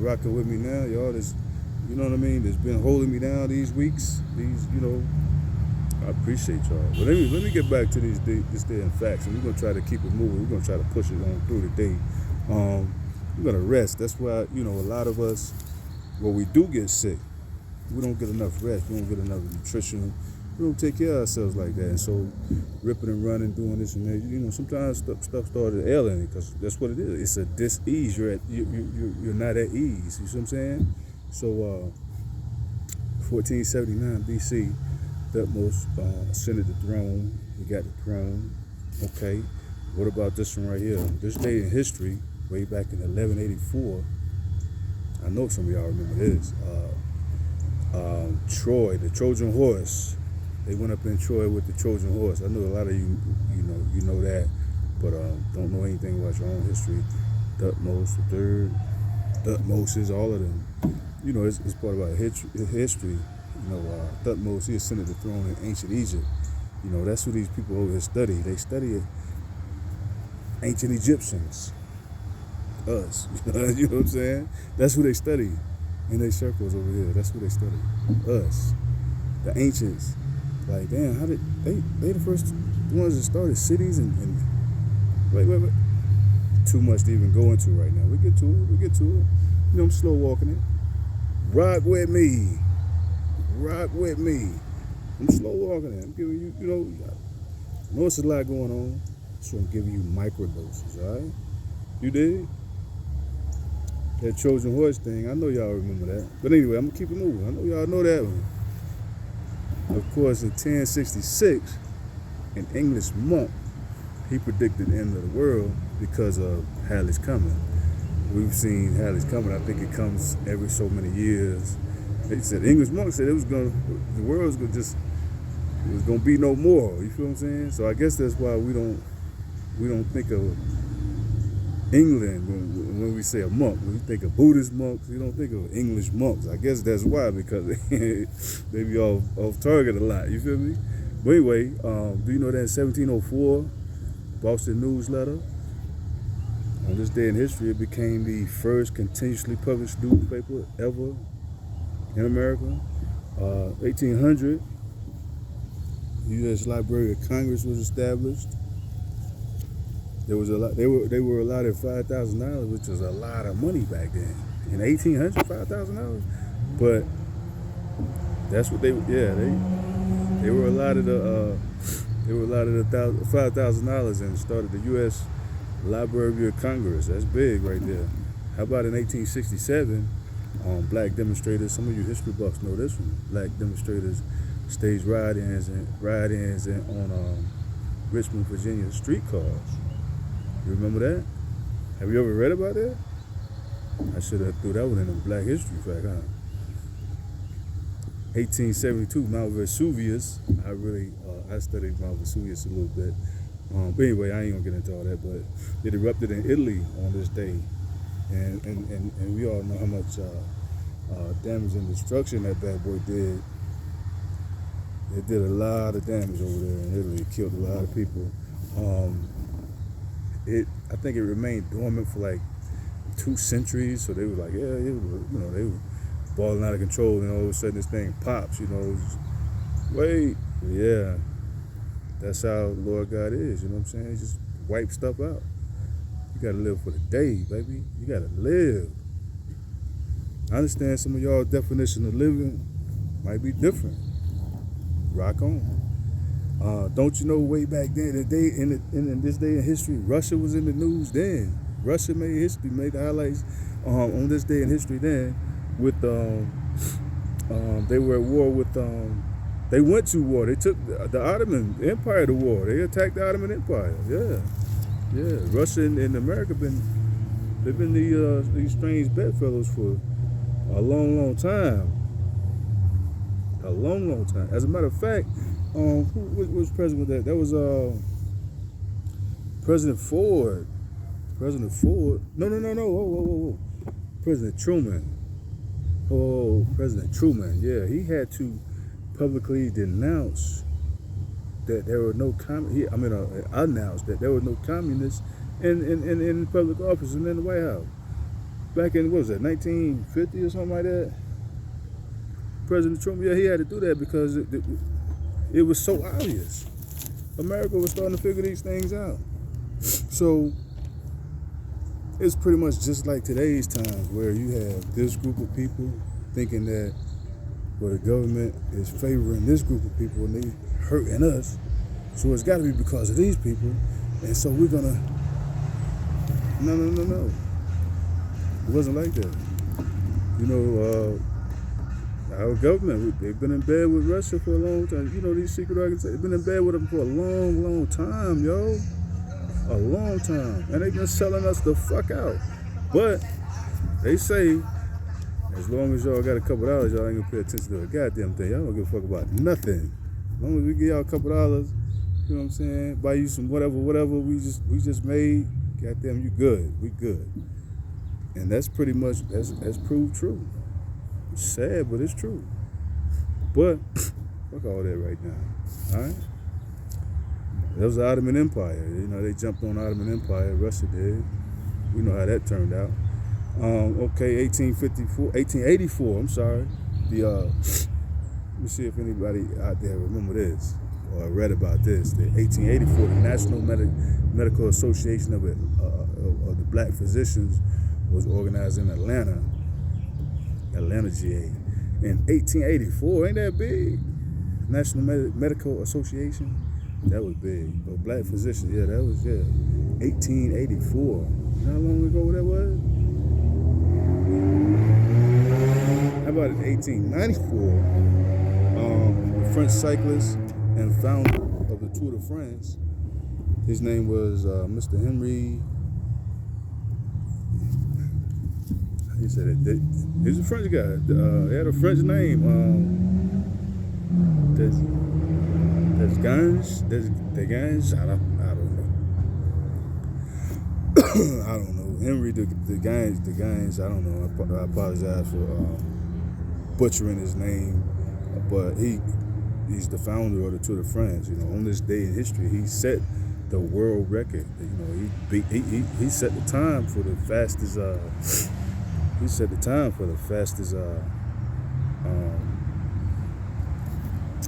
rocking with me now, y'all. You know what I mean? That's been holding me down these weeks. I appreciate y'all. But let me get back to this day in facts, and we're gonna try to keep it moving. We're gonna try to push it on through the day. We're gonna rest. That's why a lot of us, when we do get sick, we don't get enough rest. We don't get enough nutrition. We don't take care of ourselves like that. And so, ripping and running, doing this and that, sometimes stuff started ailing because that's what it is. It's a dis-ease. You're not at ease. You see what I'm saying? So, 1479 BC, Thutmose ascended the throne. He got the throne. Okay. What about this one right here? This day in history, way back in 1184. I know some of y'all remember this. Troy, the Trojan horse. They went up in Troy with the Trojan horse. I know a lot of you know that, but don't know anything about your own history. Thutmose III, Thutmoses, all of them. It's part of our history. Thutmose, he ascended the throne in ancient Egypt. That's what these people over here study. They study ancient Egyptians. Us. You know what I'm saying? That's who they study in their circles over here. That's who they study. Us. The ancients. Like, damn, how did they the first ones that started cities and wait. Too much to even go into right now. We get to it. I'm slow walking it. Rock with me. I'm slow walking it. I'm giving you, I know it's a lot going on, so I'm giving you micro doses, all right? You did? That Trojan horse thing, I know y'all remember that. But anyway, I'm going to keep it moving. I know y'all know that one. Of course, in 1066, an English monk, he predicted the end of the world because of Halley's Comet. We've seen Halley's Comet. I think it comes every so many years. They said, the English monk said the world was gonna be no more. You feel what I'm saying? So I guess that's why we don't think of England when we say a monk. When we think of Buddhist monks, we don't think of English monks. I guess that's why, because they be off target a lot. You feel me? But anyway, do you know that in 1704, Boston Newsletter, on this day in history, it became the first continuously published newspaper ever in America. 1800, U.S. Library of Congress was established. There was a lot. They were allotted $5,000, which was a lot of money back then. In 1800, $5,000. But that's what they were allotted $5,000 and started the U.S. Library of Congress. That's big right there. How about in 1867? Black demonstrators. Some of you history buffs know this one. Black demonstrators staged ride-ins on Richmond, Virginia streetcars. You remember that? Have you ever read about that? I should have threw that one in the Black History fact, huh? 1872, Mount Vesuvius. I studied Mount Vesuvius a little bit. But anyway, I ain't gonna get into all that. But it erupted in Italy on this day, and we all know how much damage and destruction that bad boy did. It did a lot of damage over there in Italy. It killed a lot of people. I think it remained dormant for like 2 centuries. So they were like, they were balling out of control, and all of a sudden this thing pops. Wait, yeah, that's how Lord God is. You know what I'm saying? He just wipe stuff out. You gotta live for the day, baby. You gotta live. I understand some of y'all's definition of living might be different. Rock on. Don't you know way back then, in this day in history, Russia was in the news then. Russia made history, made the highlights on this day in history then with, they were at war with, they went to war. They took the Ottoman Empire to war. They attacked the Ottoman Empire. Yeah. Russia and America they've been these strange bedfellows for a long time. A long time. As a matter of fact, who was president with that? That was President Ford. President Ford. No. Whoa. President Truman. President Truman. Yeah, he had to publicly denounce that there were no announced that there were no communists in public office and in the White House. back in, what was that, 1950 or something like that? President Trump, yeah, he had to do that because it was so obvious. America was starting to figure these things out. So it's pretty much just like today's times where you have this group of people thinking that, well, the government is favoring this group of people and they hurting us. So it's got to be because of these people. And so we're going to... No. It wasn't like that. You know, our government, they've been in bed with Russia for a long time. You know, these secret organizations, they've been in bed with them for a long, long time, yo. A long time. And they've been selling us the fuck out. But they say, as long as y'all got a couple dollars, y'all ain't gonna pay attention to a goddamn thing. Y'all don't give a fuck about nothing. As long as we give y'all a couple dollars, you know what I'm saying? Buy you some whatever we just made, goddamn, you good. We good. And that's pretty much, that's proved true. It's sad, but it's true. But, fuck all that right now. Alright? That was the Ottoman Empire. You know, they jumped on the Ottoman Empire, Russia did. We know how that turned out. Okay, 1884, I'm sorry. Let me see if anybody out there remember this or read about this. The 1884, the National Medical Association of the Black Physicians was organized in Atlanta, GA. In 1884, ain't that big? National Medical Association, that was big. But Black Physicians, yeah, that was, 1884. You know how long ago that was? How about in 1894, the French cyclist and founder of the Tour de France, his name was Mr. Henry. He said it. He was a French guy. He had a French name. Desgans. I don't know. I don't know. Henry Desgans. I don't know. I apologize for butchering his name, but he's the founder of the Tour de France. You know, on this day in history, he set the world record. You know, he set the time for the fastest. He set the time for the fastest.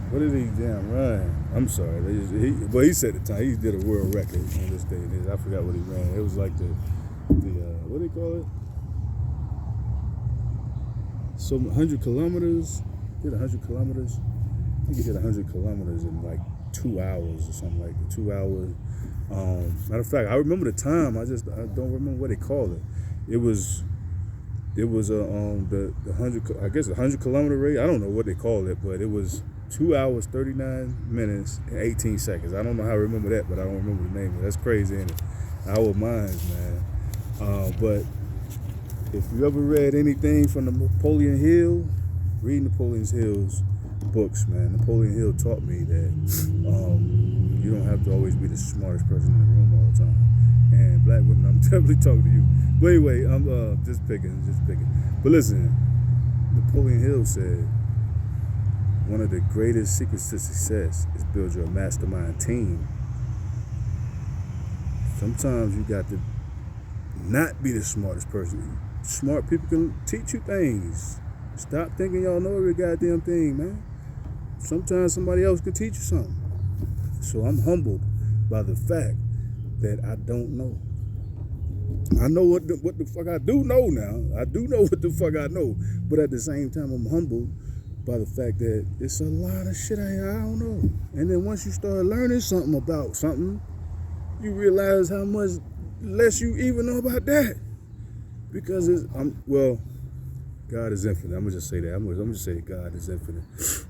What did he damn run? I'm sorry. But he set the time. He did a world record on this day. I forgot what he ran. It was like the what do they call it? So 100 kilometers. Did 100 kilometers. I think he did 100 kilometers in like 2 hours or something like that. 2 hours. Matter of fact, I remember the time. I don't remember what they called it. It was the 100. I guess the 100 kilometer race. I don't know what they called it, but it was 2 hours, 39 minutes, and 18 seconds. I don't know how I remember that, but I don't remember the name of it. That's crazy, ain't it? Our minds, man. But if you ever read anything from Napoleon Hill, read Napoleon Hill's books, man. Napoleon Hill taught me that you don't have to always be the smartest person in the room all the time. And black women, I'm definitely talking to you. But anyway, I'm just picking. But listen, Napoleon Hill said, one of the greatest secrets to success is build your mastermind team. Sometimes you got to not be the smartest person. Smart people can teach you things. Stop thinking y'all know every goddamn thing, man. Sometimes somebody else can teach you something. So I'm humbled by the fact that I don't know. I know what the fuck I do know now. I do know what the fuck I know. But at the same time, I'm humbled by the fact that it's a lot of shit I don't know. And then once you start learning something about something, you realize how much less you even know about that. Because God is infinite. I'm gonna just say that. I'm gonna just say God is infinite.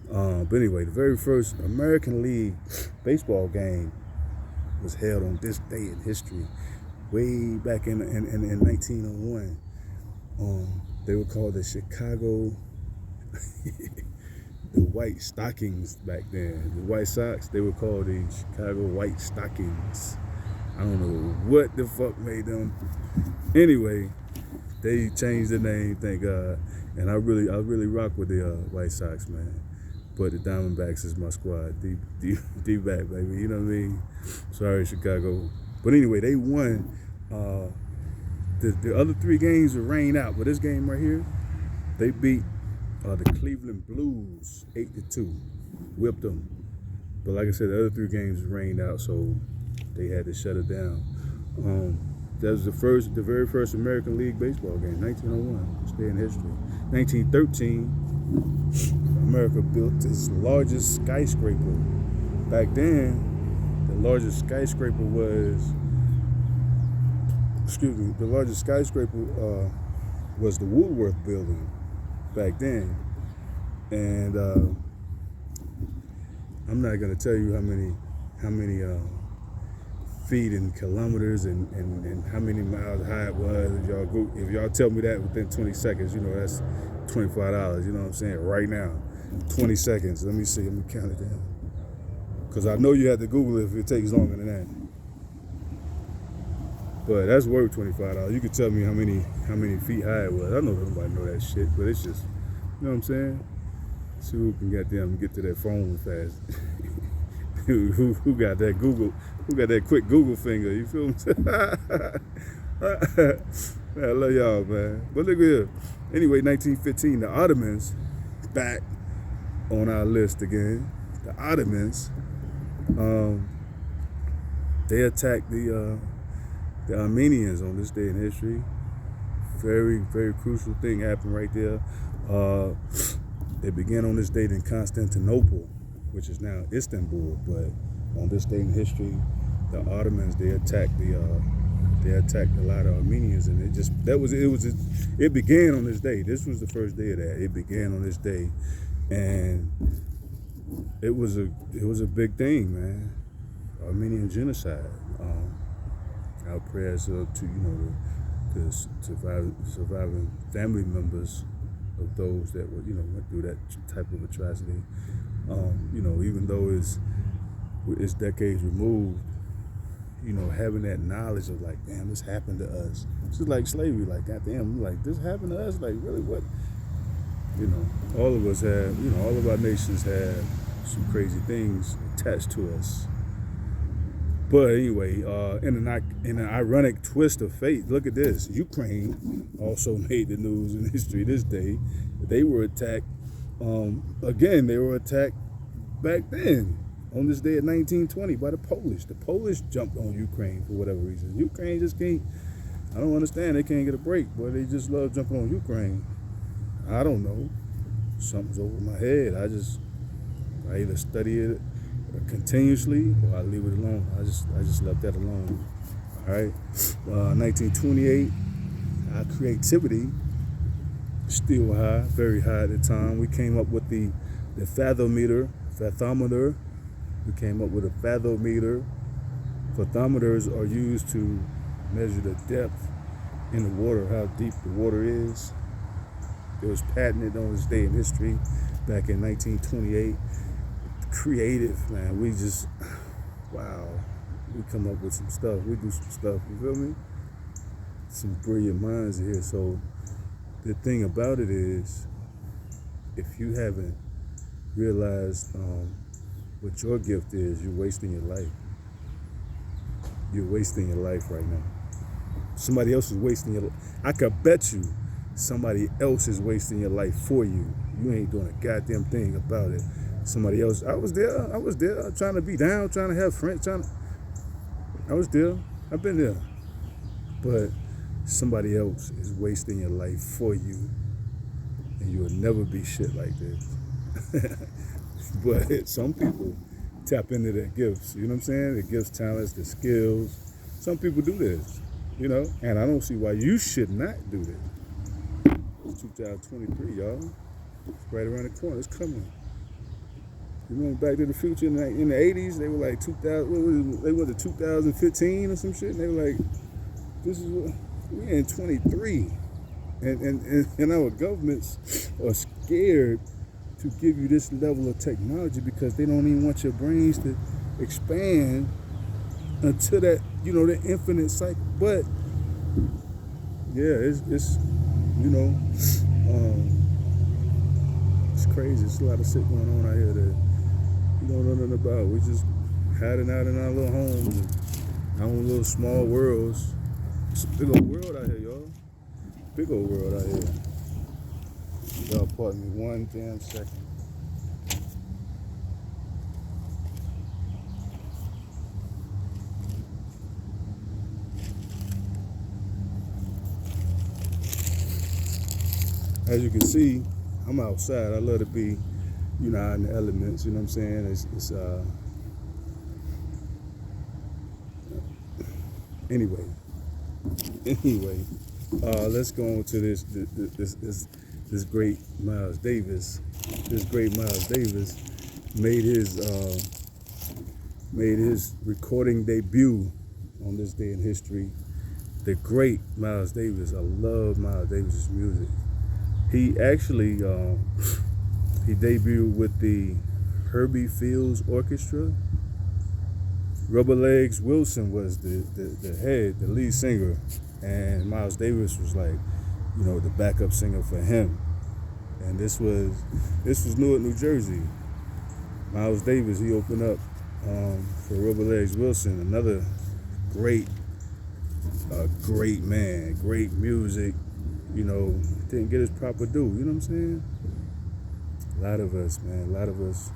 But anyway, the very first American League baseball game was held on this day in history, way back in 1901. They were called the Chicago, the White Stockings back then. The White Sox, they were called the Chicago White Stockings. I don't know what the fuck made them. Anyway, they changed the name, thank God. And I really rock with the White Sox, man. But the Diamondbacks is my squad. D-back, baby. You know what I mean? Sorry, Chicago. But anyway, they won The other three games were rained out, but this game right here, they beat the Cleveland Blues 8-2, whipped them. But like I said, the other three games was rained out, so they had to shut it down. That was the very first American League baseball game, 1901. This day in history. 1913, America built its largest skyscraper. Back then, the largest skyscraper was the Woolworth Building back then. And I'm not gonna tell you how many feet and kilometers and how many miles high it was. If y'all tell me that within 20 seconds, you know that's $25. You know what I'm saying? Right now, 20 seconds. Let me see. Let me count it down. Because I know you have to Google it if it takes longer than that. But that's worth $25. You can tell me how many feet high it was. I know nobody know that shit, but it's just, you know what I'm saying? See who can get to that phone fast. who got that Google? Who got that quick Google finger? You feel me? I love y'all, man. But look here. Anyway, 1915, the Ottomans back on our list again. The Ottomans, they attacked the Armenians on this day in history. Very, very crucial thing happened right there. It began on this date in Constantinople, which is now Istanbul. But on this day in history, the Ottomans they attacked a lot of Armenians, and it began on this day. This was the first day of that. It began on this day, and it was a big thing, man. Armenian genocide. Our prayers to the surviving family members of those that went through that type of atrocity. Even though it's decades removed, having that knowledge of like, damn, this happened to us. It's just like slavery, like, goddamn, like this happened to us, like really what? All of us have, all of our nations have some crazy things attached to us. But anyway, in an ironic twist of fate, look at this. Ukraine also made the news in history this day. They were attacked. Again, they were attacked back then on this day in 1920 by the Polish. The Polish jumped on Ukraine for whatever reason. Ukraine just can't, I don't understand. They can't get a break, but they just love jumping on Ukraine. I don't know. Something's over my head. I either study it continuously or I leave it alone. I just left that alone. All right. 1928, our creativity still high, very high at the time. We came up with the fathometer. We came up with a fathometer. Fathometers are used to measure the depth in the water, how deep the water is. It was patented on this day in history back in 1928. Creative, man. We just, wow. We come up with some stuff. We do some stuff, you feel me? Some brilliant minds here. So the thing about it is, if you haven't realized what your gift is, you're wasting your life. You're wasting your life right now. Somebody else is wasting your life. I could bet you somebody else is wasting your life for you. You ain't doing a goddamn thing about it. Somebody else. I was there trying to be down, trying to have friends, I was there. I've been there. But somebody else is wasting your life for you. And you will never be shit like this. But some people tap into their gifts. You know what I'm saying? The gifts, talents, the skills. Some people do this, and I don't see why you should not do this. It's 2023, y'all. It's right around the corner. It's coming. You remember Back to the Future in the 80s? They were like 2000. They were the 2015 or some shit. And they were like, "This is what we're in 23," and our governments are scared to give you this level of technology because they don't even want your brains to expand until that, the infinite cycle. But yeah, it's it's crazy. It's a lot of shit going on out here that we don't know nothing about. We just hiding out in our little homes, our own little small worlds, It's a big old world out here, y'all. Big old world out here. Y'all pardon me one damn second. As you can see, I'm outside. I love to be, out in the elements, you know what I'm saying? Anyway, let's go on to this great Miles Davis. This great Miles Davis made his recording debut on this day in history. The great Miles Davis. I love Miles Davis's music. He actually he debuted with the Herbie Fields Orchestra. Rubber Legs Wilson was the head, the lead singer, and Miles Davis was like, the backup singer for him. And this was Newark, New Jersey. Miles Davis, he opened up for Rubber Legs Wilson, another great man, great music. Didn't get his proper due. You know what I'm saying? A lot of us,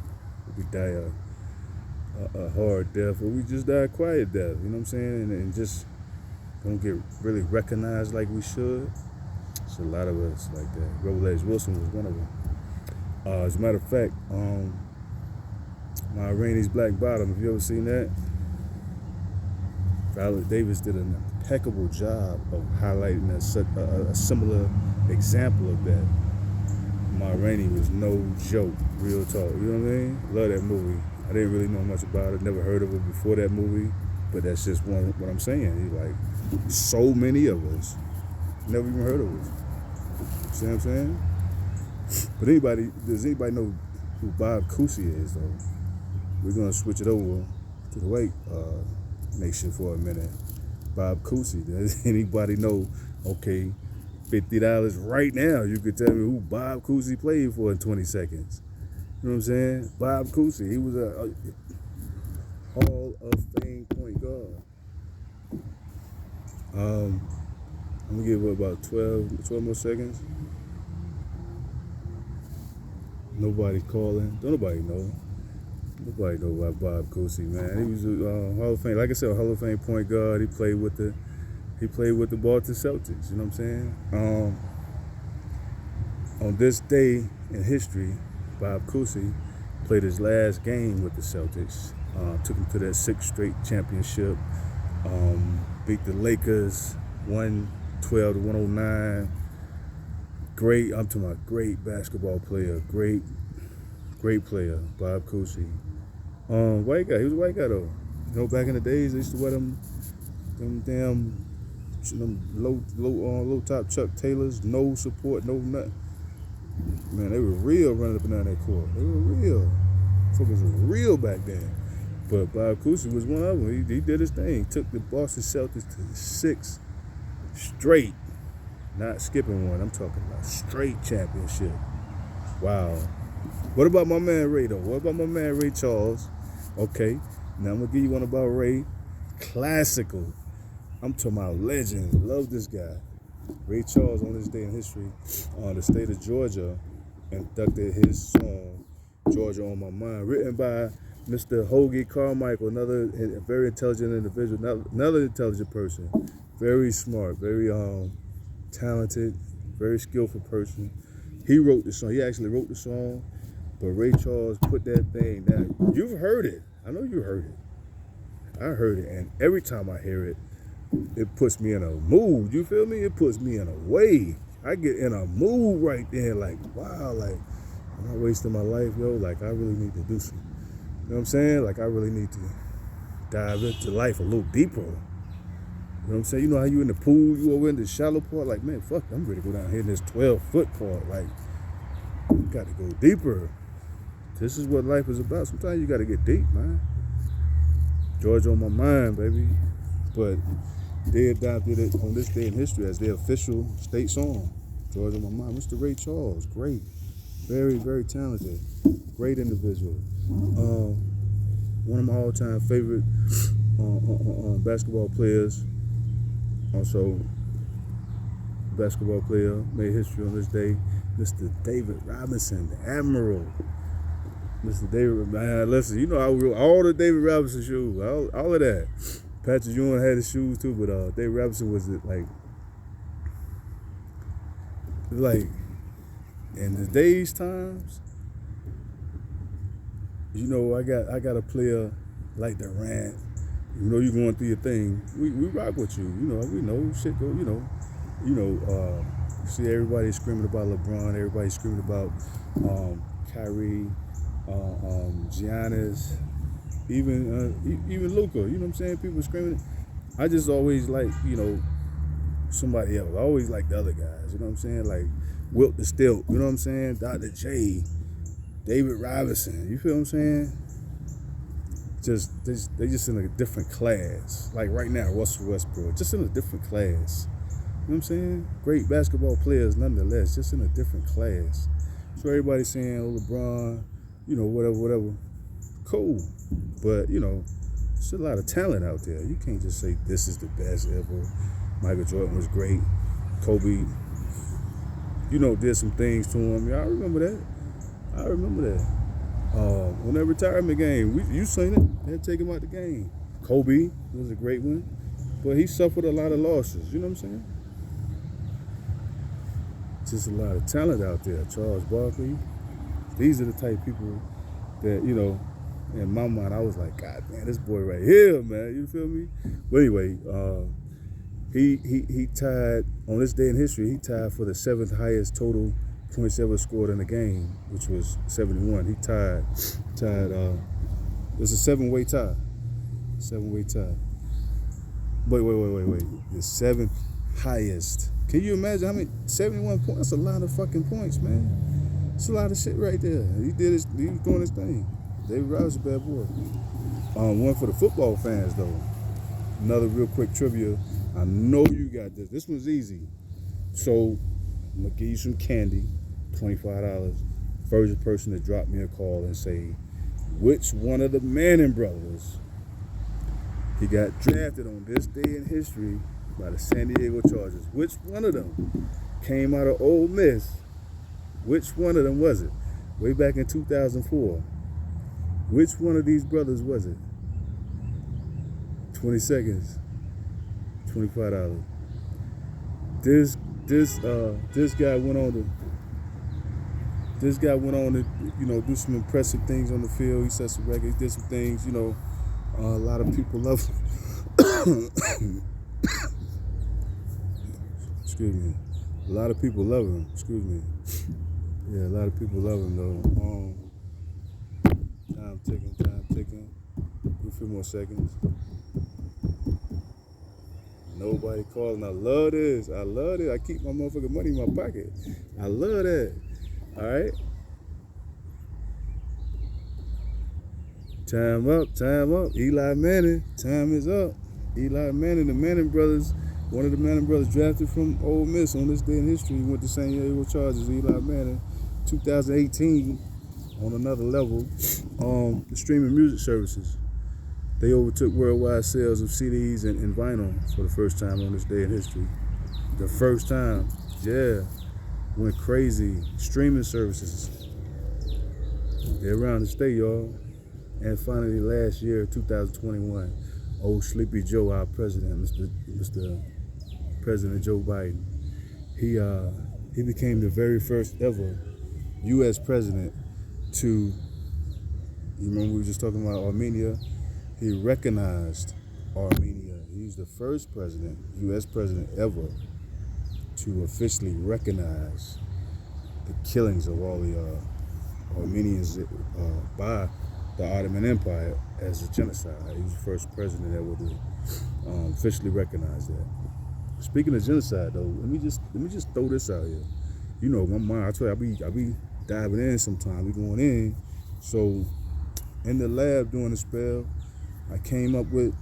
we die a hard death, or we just die a quiet death. You know what I'm saying? And just don't get really recognized like we should. It's a lot of us like that. Rubber Legs Wilson was one of them. As a matter of fact, Ma Rainey's Black Bottom. Have you ever seen that? Viola Davis did an impeccable job of highlighting a similar example of that. Ma Rainey was no joke, real talk. You know what I mean? Love that movie. I didn't really know much about it, never heard of it before that movie, but that's just what I'm saying. Like, so many of us never even heard of it. See what I'm saying? But does anybody know who Bob Cousy is, though? We're gonna switch it over to the white nation for a minute. Bob Cousy. Does anybody know? Okay, $50 right now. You could tell me who Bob Cousy played for in 20 seconds. You know what I'm saying? Bob Cousy. He was a Hall of Fame point guard. I'm gonna give it about 12 more seconds. Nobody calling. Don't nobody know. Nobody know about Bob Cousy, man. He was a Hall of Fame. Like I said, a Hall of Fame point guard. He played with the Boston Celtics. You know what I'm saying? On this day in history, Bob Cousy played his last game with the Celtics. Took him to that 6th straight championship. Beat the Lakers 112-109. Great. I'm talking about great basketball player. Great player, Bob Cousy. White guy. He was a white guy though. Back in the days, they used to wear them damn low top Chuck Taylors, no support, no nothing. Man, they were real running up and down that court. They were real. Fuckers were real back then. But Bob Cousy was one of them. He did his thing. Took the Boston Celtics to 6 straight, not skipping one. I'm talking about straight championship. Wow. What about my man Ray though? What about my man Ray Charles? Okay, now I'm gonna give you one about Ray. Classical. I'm talking about legend. Love this guy. Ray Charles, on this day in history, the state of Georgia inducted his song, Georgia on My Mind, written by Mr. Hoagie Carmichael, another very intelligent individual, another intelligent person, very smart, very talented, very skillful person. He wrote the song. He actually wrote the song, but Ray Charles put that thing down. You've heard it. I know you heard it. I heard it, and every time I hear it, it puts me in a mood. You feel me? It puts me in a way. I get in a mood right there, like, wow, like, I'm not wasting my life, yo. Like, I really need to do some. You know what I'm saying? Like, I really need to dive into life a little deeper. You know what I'm saying? You know how you in the pool, you over in the shallow part, like, man, fuck, I'm ready to go down here in this 12-foot part. Like, you got to go deeper. This is what life is about. Sometimes you got to get deep, man. Georgia on My Mind, baby. But they adopted it on this day in history as their official state song. Georgia on My Mind. Mr. Ray Charles, great. Very, very talented. Great individual. One of my all-time favorite basketball players. Also, basketball player made history on this day, Mr. David Robinson, the Admiral. Mr. David, man, listen, you know all the David Robinson shoes, all of that. Patrick Ewing had his shoes too, but David Robinson was like in the days times. You know, I got a player like Durant. You know, you going through your thing. We rock with you. You know, we know shit go. See everybody screaming about LeBron. Everybody screaming about Kyrie, Giannis, even Luka. You know what I'm saying? People screaming. I just always like somebody else. I always like the other guys. You know what I'm saying? Like Wilt the Stilt. You know what I'm saying? Dr. J, David Robinson. You feel what I'm saying? They just in a different class. Like right now, Russell Westbrook, just in a different class. You know what I'm saying? Great basketball players, nonetheless, just in a different class. So everybody's saying, oh, LeBron, whatever. Cool. But, there's a lot of talent out there. You can't just say this is the best ever. Michael Jordan was great. Kobe, did some things to him. Yeah, I remember that. On that retirement game, you seen it. They had to take him out the game. Kobe was a great one. But he suffered a lot of losses. You know what I'm saying? Just a lot of talent out there. Charles Barkley. These are the type of people that, in my mind, I was like, God, man, this boy right here, man. You feel me? But anyway, he tied, on this day in history, he tied for the 7th highest total points ever scored in a game, which was 71. He tied, it's a 7-way tie. 7-way tie. Wait. The 7th highest. Can you imagine how many? 71 points. That's a lot of fucking points, man. It's a lot of shit right there. He was doing his thing. David Robinson, bad boy. One for the football fans though. Another real quick trivia. I know you got this. This one's easy. So I'm gonna give you some candy, $25. First person to drop me a call and say which one of the Manning brothers he got drafted on this day in history by the San Diego Chargers. Which one of them came out of Ole Miss? Which one of them was it? Way back in 2004. Which one of these brothers was it? 20 seconds. $25. This guy went on to do some impressive things on the field. He set some records, did some things, a lot of people love him. Excuse me. A lot of people love him. Excuse me. Yeah, a lot of people love him though. Time ticking. A few more seconds. Nobody calling. I love this. I keep my motherfucking money in my pocket. I love that. All right. Time up. Eli Manning. Time is up. Eli Manning, the Manning brothers. One of the Manning brothers drafted from Ole Miss on this day in history. He went to San Diego Chargers. Eli Manning, 2018, on another level. The streaming music services. They overtook worldwide sales of CDs and vinyl for the first time on this day in history. The first time, yeah, went crazy. Streaming services. They're around to stay, y'all. And finally, last year, 2021, old Sleepy Joe, our president, Mr. President Joe Biden, he became the very first ever U.S. president to, you remember we were just talking about Armenia? He recognized Armenia. He's the first president, U.S. president ever, to officially recognize the killings of all the Armenians by the Ottoman Empire as a genocide. He was the first president ever to officially recognize that. Speaking of genocide, though, let me just throw this out here. My mind. I tell you, I be diving in sometimes. We going in. So, in the lab doing the spell, I came up with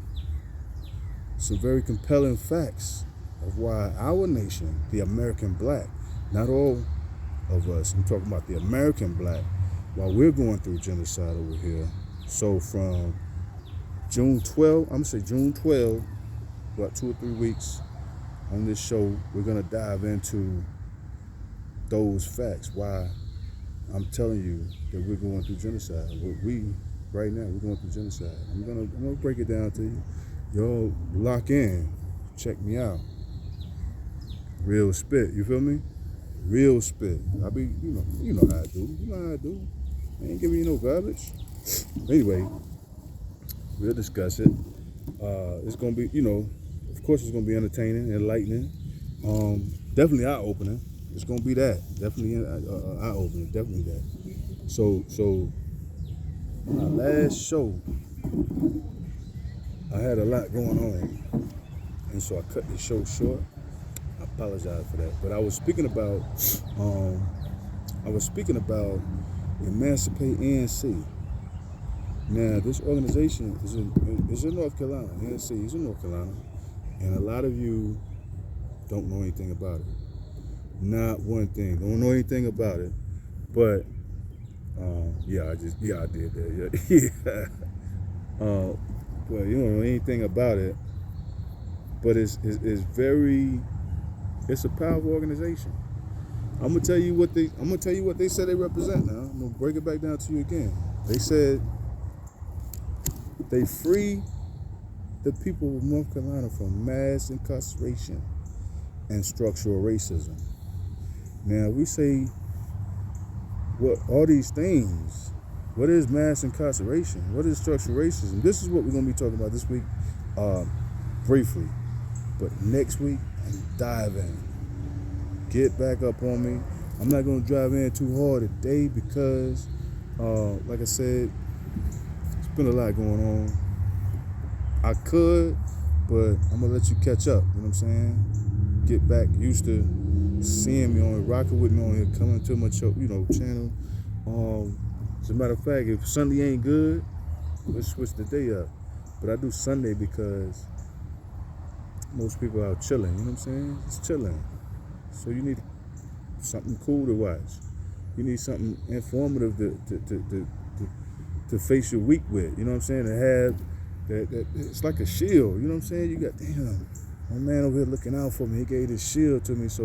some very compelling facts of why our nation, the American black, not all of us, I'm talking about the American black, while we're going through genocide over here. So from June 12, about 2 or 3 weeks, on this show, we're gonna dive into those facts. Why I'm telling you that we're going through genocide. Right now, we're going through genocide. I'm gonna break it down to you. Y'all lock in. Check me out. Real spit. You feel me? Real spit. I be, you know how I do. You know how I do. I ain't giving you no garbage. Anyway, we'll discuss it. It's gonna be, of course, it's gonna be entertaining, enlightening. Definitely eye-opening. It's gonna be that. Definitely eye-opening. Definitely that. So my last show, I had a lot going on, and so I cut the show short. I apologize for that. But I was speaking about Emancipate ANC. Now, this organization is in North Carolina. ANC is in North Carolina, and a lot of you don't know anything about it. Not one thing. Don't know anything about it. But I did that. Yeah. But you don't know anything about it. But it's a powerful organization. I'm gonna tell you what they said they represent now. I'm gonna break it back down to you again. They said they free the people of North Carolina from mass incarceration and structural racism. Now we say, what all these things? What is mass incarceration? What is structural racism? This is what we're gonna be talking about this week, briefly. But next week, I'm diving. Get back up on me. I'm not gonna drive in too hard today because, like I said, it's been a lot going on. I could, but I'm gonna let you catch up. You know what I'm saying? Get back used to seeing me on here, rocking with me on here, coming to my show, channel. As a matter of fact, if Sunday ain't good, let's switch the day up. But I do Sunday because most people are out chilling. You know what I'm saying? Just chilling. So you need something cool to watch. You need something informative to face your week with. You know what I'm saying? To have that it's like a shield. You know what I'm saying? You got, damn, my man over here looking out for me. He gave this shield to me, so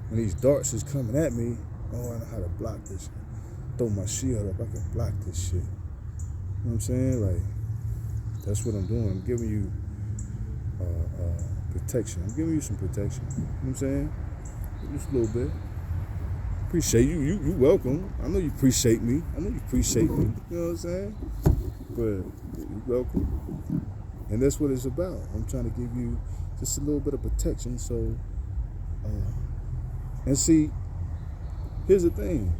when these darts is coming at me, I know how to block this. Throw my shield up, I can block this shit. You know what I'm saying? Like, that's what I'm doing. I'm giving you protection. I'm giving you some protection. You know what I'm saying? Just a little bit. Appreciate you. You welcome. I know you appreciate me. You know what I'm saying? But you welcome. And that's what it's about. I'm trying to give you just a little bit of protection. So, and see, here's the thing.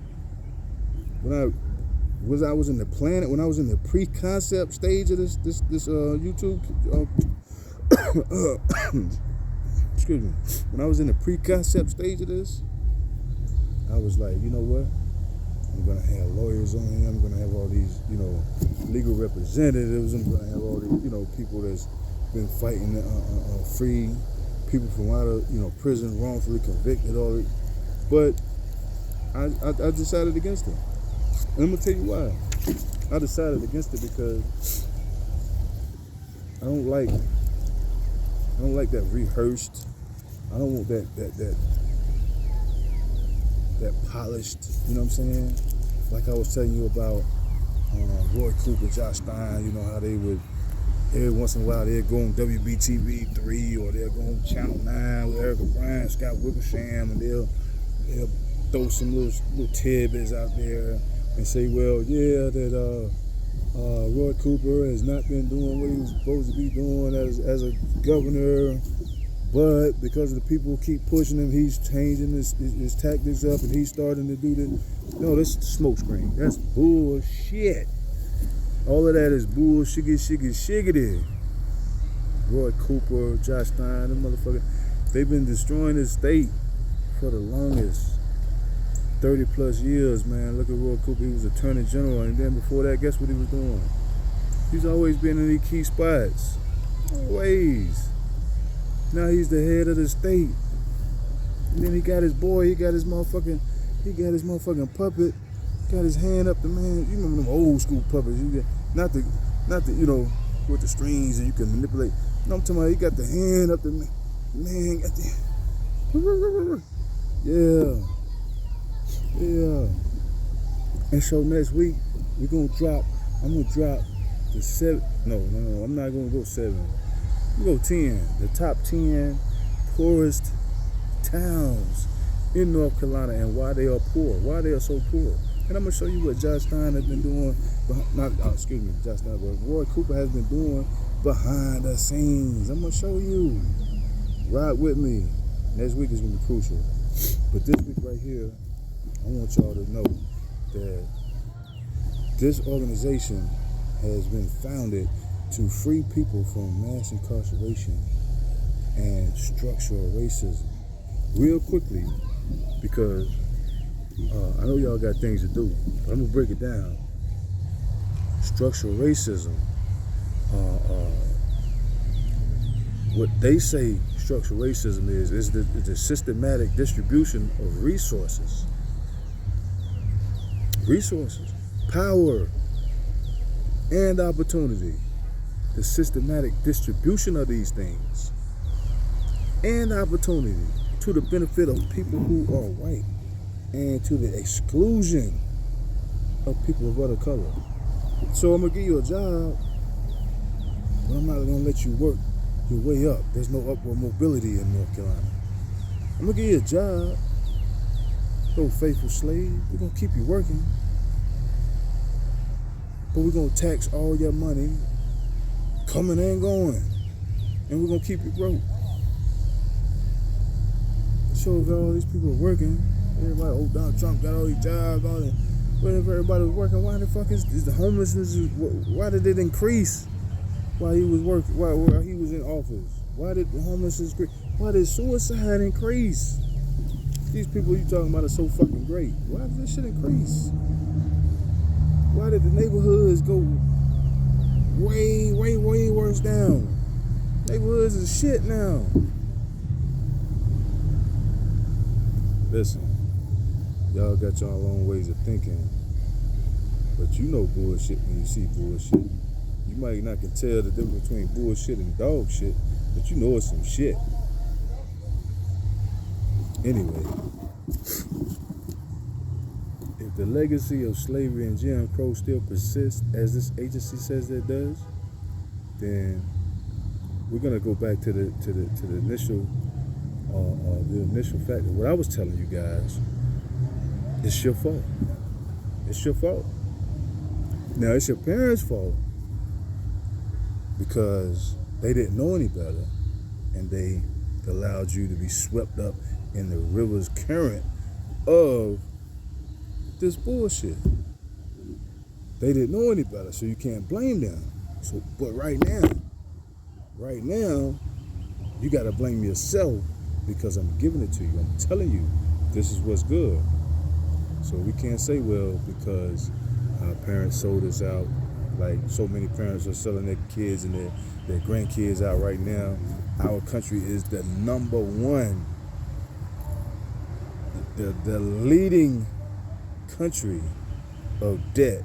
When I was in the planet, when I was in the pre-concept stage of this YouTube, excuse me, when I was in the pre-concept stage of this, I was like, you know what? I'm gonna have lawyers on here. I'm gonna have all these, legal representatives. I'm gonna have all these, people that's been fighting free people from out of, prison, wrongfully convicted. All that. But I decided against it. And I'm gonna tell you why. I decided against it because I don't like that rehearsed. I don't want that polished. You know what I'm saying? Like I was telling you about Roy Cooper, Josh Stein. You know how they would every once in a while they'd go on WBTV 3 or they'll go on Channel 9 with Erica Bryant, Scott Wickersham, and they'll throw some little tidbits out there and say, well, yeah, that Roy Cooper has not been doing what he was supposed to be doing as a governor, but because the people keep pushing him, he's changing his tactics up and he's starting to do this. No, that's smokescreen. That's bullshit. All of that is bullshit, shiggity. Roy Cooper, Josh Stein, them motherfuckers, they've been destroying this state for the longest. 30 plus years, man. Look at Roy Cooper. He was Attorney General, and then before that, guess what he was doing? He's always been in these key spots. Always. Now he's the head of the state. And then he got his boy, he got his motherfucking puppet, got his hand up the man. You remember them old school puppets? You get not the with the strings and you can manipulate. No, I'm talking about he got the hand up the man. Man, yeah. And so next week I'm gonna drop the 7. No, I'm not gonna go 7. I'm gonna go 10. The top 10 poorest towns in North Carolina and why they are poor, why they are so poor. And I'm gonna show you what Josh Stein has been doing. Josh Stein, but Roy Cooper has been doing behind the scenes. I'm gonna show you. Ride with me. Next week is gonna be crucial. But this week right here, I want y'all to know that this organization has been founded to free people from mass incarceration and structural racism. Real quickly, because I know y'all got things to do, but I'm gonna break it down. Structural racism, what they say structural racism is the systematic distribution of resources, power, and opportunity. The systematic distribution of these things and opportunity to the benefit of people who are white and to the exclusion of people of other color. So I'm gonna give you a job, but I'm not gonna let you work your way up. There's no upward mobility in North Carolina. I'm gonna give you a job, no faithful slave. We're gonna keep you working, but we're gonna tax all your money coming and going, and we're gonna keep you broke. So if all these people are working, everybody, Donald Trump got all these jobs, all that. But if everybody was working, why the fuck is the homelessness? Why did it increase while he was working? While he was in office? Why did the homelessness increase? Why did suicide increase? These people you talking about are so fucking great. Why did this shit increase? Why did the neighborhoods go way worse down? Neighborhoods is shit now. Listen, y'all got y'all own ways of thinking, but you know bullshit when you see bullshit. You might not can tell the difference between bullshit and dog shit, but you know it's some shit. Anyway, if the legacy of slavery and Jim Crow still persists, as this agency says it does, then we're gonna go back to the initial fact that what I was telling you guys, it's your fault. It's your fault. Now it's your parents' fault because they didn't know any better and they allowed you to be swept up in the river's current of this bullshit. They didn't know any better, so you can't blame them. So, but right now, you gotta blame yourself because I'm giving it to you. I'm telling you, this is what's good. So we can't say, well, because our parents sold us out, like so many parents are selling their kids and their grandkids out right now. Our country is the number one, the leading country of debt.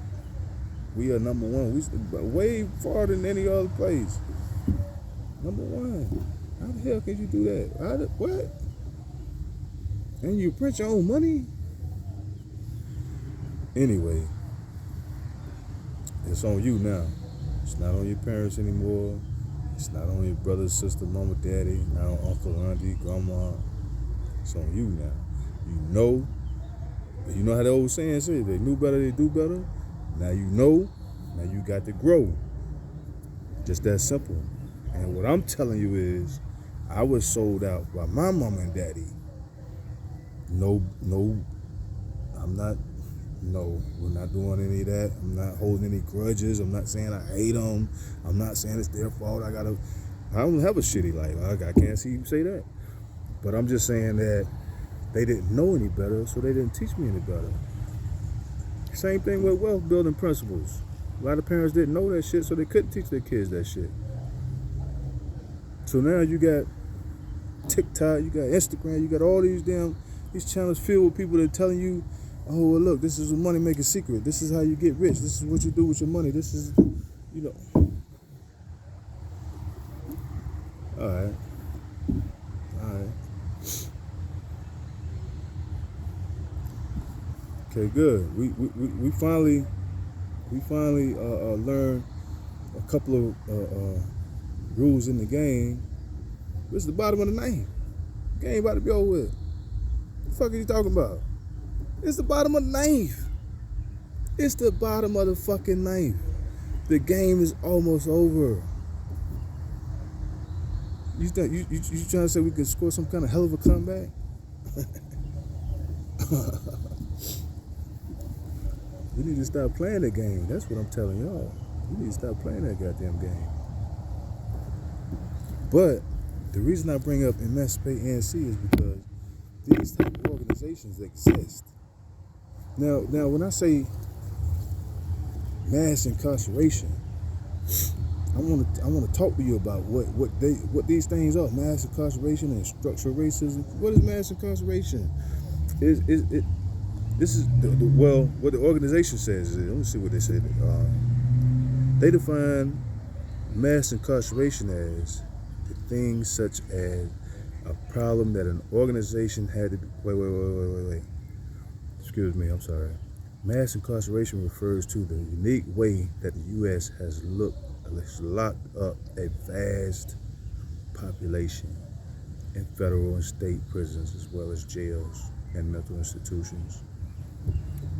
We are number one. We way farther than any other place. Number one. How the hell can you do that? What? And you print your own money? Anyway, it's on you now. It's not on your parents anymore. It's not on your brother, sister, mama, daddy, not on uncle, auntie, grandma. It's on you now. You know how the old saying says, they knew better, they do better. Now you know, now you got to grow. Just that simple. And what I'm telling you is, I was sold out by my mama and daddy. No, we're not doing any of that. I'm not holding any grudges. I'm not saying I hate them. I'm not saying it's their fault. I don't have a shitty life. I can't see you say that. But I'm just saying that they didn't know any better, so they didn't teach me any better. Same thing with wealth building principles. A lot of parents didn't know that shit, so they couldn't teach their kids that shit. So now you got TikTok, you got Instagram, you got all these channels filled with people that are telling you, oh, well, look, this is a money-making secret. This is how you get rich. This is what you do with your money. This is, you know. All right. Okay, good. We finally learned a couple of rules in the game. This is the bottom of the ninth. The game about to be over with. What the fuck are you talking about? It's the bottom of the ninth. It's the bottom of the fucking ninth. The game is almost over. You trying to say we can score some kind of hell of a comeback? We need to stop playing that game. That's what I'm telling y'all. We need to stop playing that goddamn game. But the reason I bring up Emancipate NC is because these type of organizations exist. Now when I say mass incarceration, I want to talk to you about what these things are. Mass incarceration and structural racism. What is mass incarceration? This is what the organization says. Let me see what they say. They define mass incarceration as the things such as a problem that an organization had to. Wait. Excuse me. I'm sorry. Mass incarceration refers to the unique way that the U.S. has locked up a vast population in federal and state prisons as well as jails and mental institutions.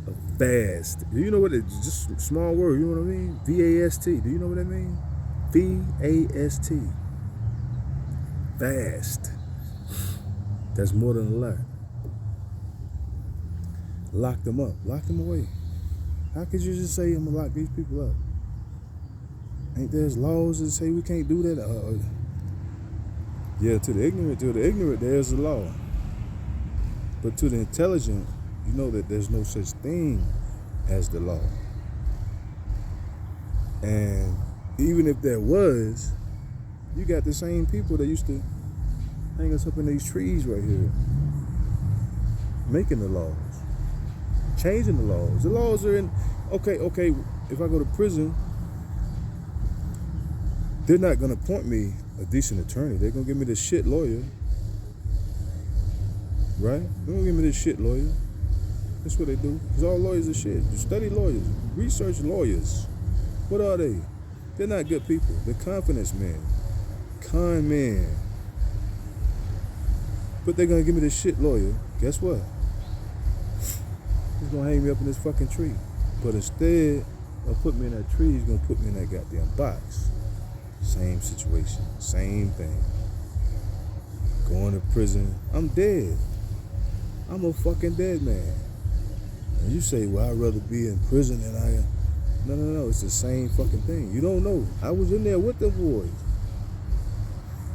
A vast. Do you know what it's just a small word? You know what I mean? V-A-S-T. Do you know what that means? V-A-S-T. Vast. That's more than a lot. Lock them up. Lock them away. How could you just say I'm gonna lock these people up? Ain't there's laws that say we can't do that? Yeah, to the ignorant, there's a law. But to the intelligent, you know that there's no such thing as the law. And even if there was, you got the same people that used to hang us up in these trees right here, making the laws, changing the laws. The laws are in, okay, if I go to prison, they're not going to appoint me a decent attorney. They're going to give me this shit lawyer. Right? They're going to give me this shit lawyer. That's what they do. Because all lawyers are shit. You study lawyers. Research lawyers. What are they? They're not good people. They're confidence men. Con men. But they're going to give me this shit lawyer. Guess what? He's going to hang me up in this fucking tree. But instead of putting me in that tree, he's going to put me in that goddamn box. Same situation. Same thing. Going to prison. I'm dead. I'm a fucking dead man. And you say, well, I'd rather be in prison than I am. No. It's the same fucking thing. You don't know. I was in there with the boys.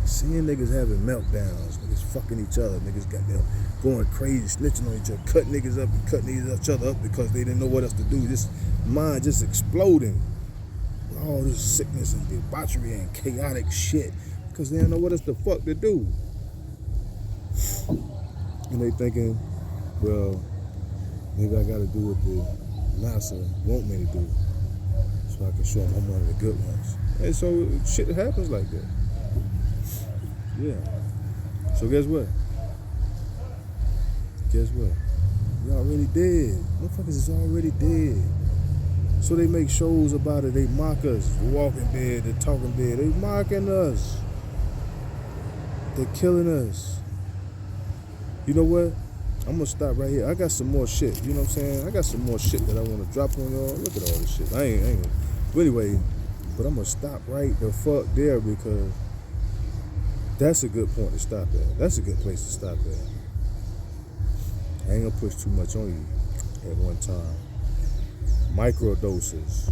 Seeing niggas having meltdowns, niggas fucking each other, niggas got them going crazy, snitching on each other, cut niggas up and cutting each other up because they didn't know what else to do. Just mind just exploding. All this sickness and debauchery and chaotic shit because they don't know what else the fuck to do. And they thinking, well, maybe I gotta do what the NASA want me to do so I can show them I'm one of the good ones. And so shit happens like that. Yeah. So guess what? You're already dead. Motherfuckers is already dead. So they make shows about it. They mock us. The Walking Dead, the Talking Dead. They mocking us. They're killing us. You know what? I'm gonna stop right here. I got some more shit. You know what I'm saying? I got some more shit that I want to drop on y'all. Look at all this shit. I ain't. But anyway, but I'm gonna stop right the fuck there because that's a good point to stop at. That's a good place to stop at. I ain't gonna push too much on you at one time. Micro doses.